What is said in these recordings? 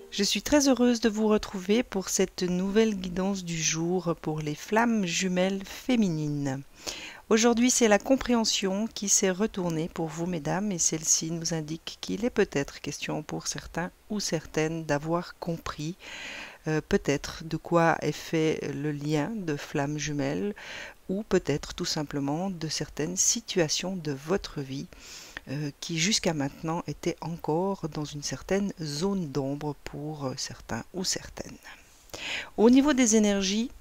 Je suis très heureuse de vous retrouver pour cette nouvelle guidance du jour pour les flammes jumelles féminines. Aujourd'hui, c'est la compréhension qui s'est retournée pour vous, mesdames, et celle-ci nous indique qu'il est peut-être question pour certains ou certaines d'avoir compris peut-être de quoi est fait le lien de flammes jumelles, ou peut-être tout simplement de certaines situations de votre vie qui jusqu'à maintenant étaient encore dans une certaine zone d'ombre pour certains ou certaines. Au niveau des énergies,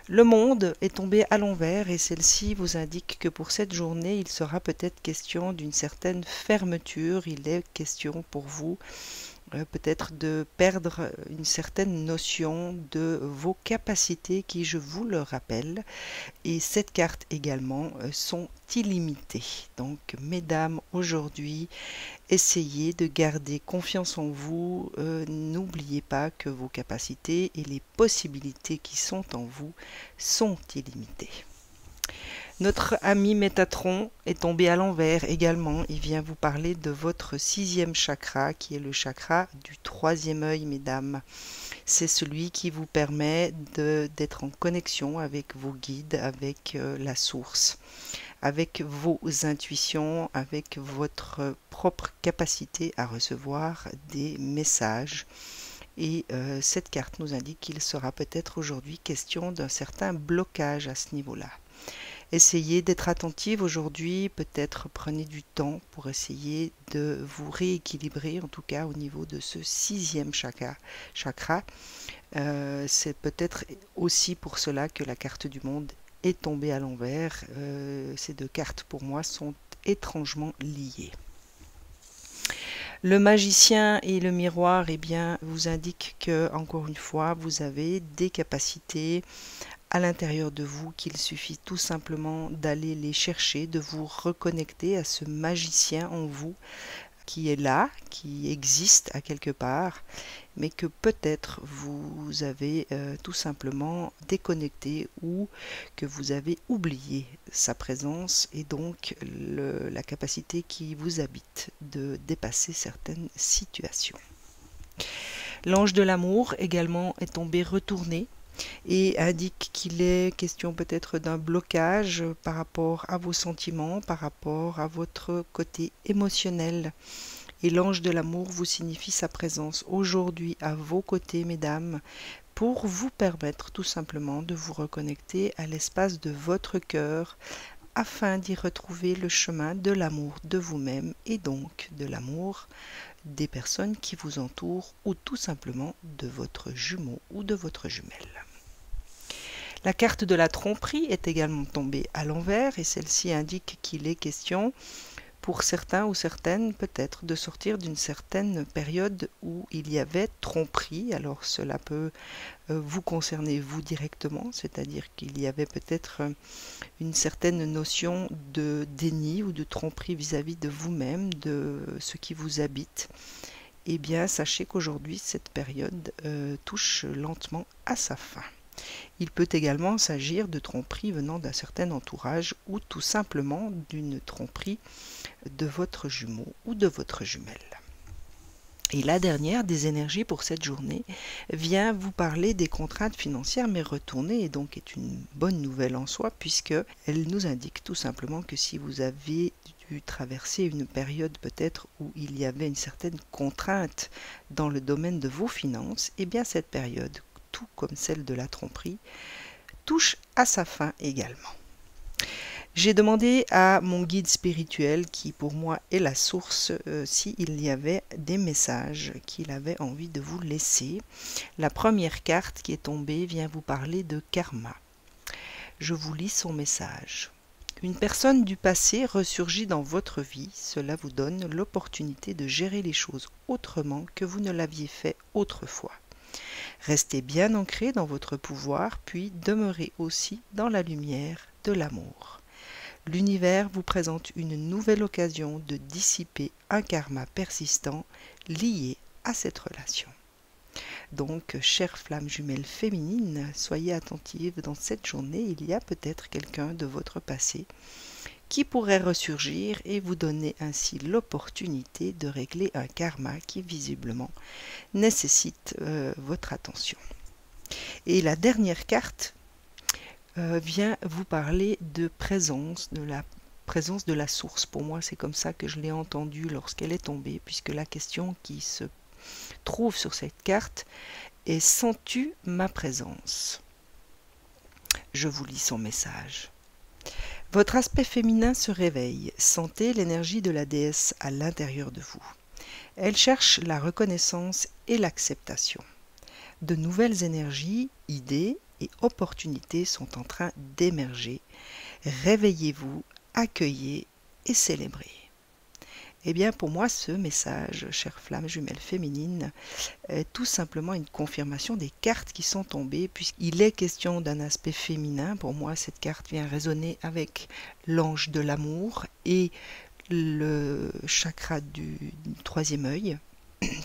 le monde est tombé à l'envers et celle-ci vous indique que pour cette journée, il sera peut-être question d'une certaine fermeture. Il est question pour vous peut-être de perdre une certaine notion de vos capacités qui, je vous le rappelle, et cette carte également, sont illimitées. Donc, mesdames, aujourd'hui, essayez de garder confiance en vous. N'oubliez pas que vos capacités et les possibilités qui sont en vous sont illimitées. Notre ami Métatron est tombé à l'envers également. Il vient vous parler de votre 6e chakra, qui est le chakra du 3e œil, mesdames. C'est celui qui vous permet d'être en connexion avec vos guides, avec la source, avec vos intuitions, avec votre propre capacité à recevoir des messages. Et cette carte nous indique qu'il sera peut-être aujourd'hui question d'un certain blocage à ce niveau-là. Essayez d'être attentive aujourd'hui, peut-être prenez du temps pour essayer de vous rééquilibrer, en tout cas au niveau de ce 6e chakra. C'est peut-être aussi pour cela que la carte du monde est tombée à l'envers. Ces deux cartes pour moi sont étrangement liées. Le magicien et le miroir, eh bien, vous indiquent que, encore une fois, vous avez des capacités à l'intérieur de vous, qu'il suffit tout simplement d'aller les chercher, de vous reconnecter à ce magicien en vous qui est là, qui existe à quelque part, mais que peut-être vous avez tout simplement déconnecté ou que vous avez oublié sa présence et donc la capacité qui vous habite de dépasser certaines situations. L'ange de l'amour également est tombé retourné et indique qu'il est question peut-être d'un blocage par rapport à vos sentiments, par rapport à votre côté émotionnel. Et l'ange de l'amour vous signifie sa présence aujourd'hui à vos côtés, mesdames, pour vous permettre tout simplement de vous reconnecter à l'espace de votre cœur afin d'y retrouver le chemin de l'amour de vous-même et donc de l'amour des personnes qui vous entourent ou tout simplement de votre jumeau ou de votre jumelle. La carte de la tromperie est également tombée à l'envers et celle-ci indique qu'il est question pour certains ou certaines peut-être de sortir d'une certaine période où il y avait tromperie. Alors cela peut vous concerner vous directement, c'est-à-dire qu'il y avait peut-être une certaine notion de déni ou de tromperie vis-à-vis de vous-même, de ce qui vous habite. Eh bien, sachez qu'aujourd'hui, cette période touche lentement à sa fin. Il peut également s'agir de tromperie venant d'un certain entourage ou tout simplement d'une tromperie de votre jumeau ou de votre jumelle. Et la dernière des énergies pour cette journée vient vous parler des contraintes financières mais retournées et donc est une bonne nouvelle en soi puisque elle nous indique tout simplement que si vous avez dû traverser une période peut-être où il y avait une certaine contrainte dans le domaine de vos finances, et bien cette période, tout comme celle de la tromperie, touche à sa fin également. J'ai demandé à mon guide spirituel, qui pour moi est la source, s'il y avait des messages qu'il avait envie de vous laisser. La première carte qui est tombée vient vous parler de karma. Je vous lis son message. Une personne du passé ressurgit dans votre vie, cela vous donne l'opportunité de gérer les choses autrement que vous ne l'aviez fait autrefois. Restez bien ancré dans votre pouvoir, puis demeurez aussi dans la lumière de l'amour. L'univers vous présente une nouvelle occasion de dissiper un karma persistant lié à cette relation. Donc, chères flammes jumelles féminines, soyez attentives dans cette journée. Il y a peut-être quelqu'un de votre passé qui pourrait ressurgir et vous donner ainsi l'opportunité de régler un karma qui visiblement nécessite votre attention. Et la dernière carte vient vous parler de présence, de la présence de la source. Pour moi, c'est comme ça que je l'ai entendue lorsqu'elle est tombée, puisque la question qui se trouve sur cette carte est: sens-tu ma présence? Je vous lis son message. Votre aspect féminin se réveille. Sentez l'énergie de la déesse à l'intérieur de vous. Elle cherche la reconnaissance et l'acceptation. De nouvelles énergies, idées et opportunités sont en train d'émerger. Réveillez-vous, accueillez et célébrez. Eh bien, pour moi, ce message, chère flamme jumelle féminine, est tout simplement une confirmation des cartes qui sont tombées, puisqu'il est question d'un aspect féminin. Pour moi, cette carte vient résonner avec l'ange de l'amour et le chakra du troisième œil,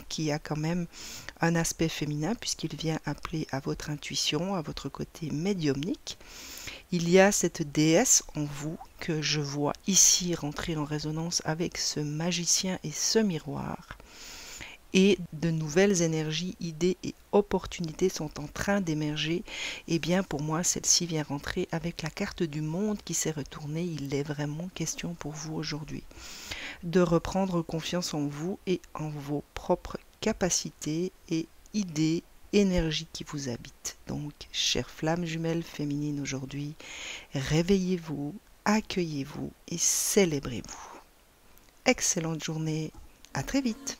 qui a quand même un aspect féminin, puisqu'il vient appeler à votre intuition, à votre côté médiumnique. Il y a cette déesse en vous que je vois ici rentrer en résonance avec ce magicien et ce miroir. Et de nouvelles énergies, idées et opportunités sont en train d'émerger. Et bien pour moi, celle-ci vient rentrer avec la carte du monde qui s'est retournée. Il est vraiment question pour vous aujourd'hui de reprendre confiance en vous et en vos propres capacités et idées, énergie qui vous habite. Donc, chère flamme jumelle féminine aujourd'hui, réveillez-vous, accueillez-vous et célébrez-vous. Excellente journée, à très vite.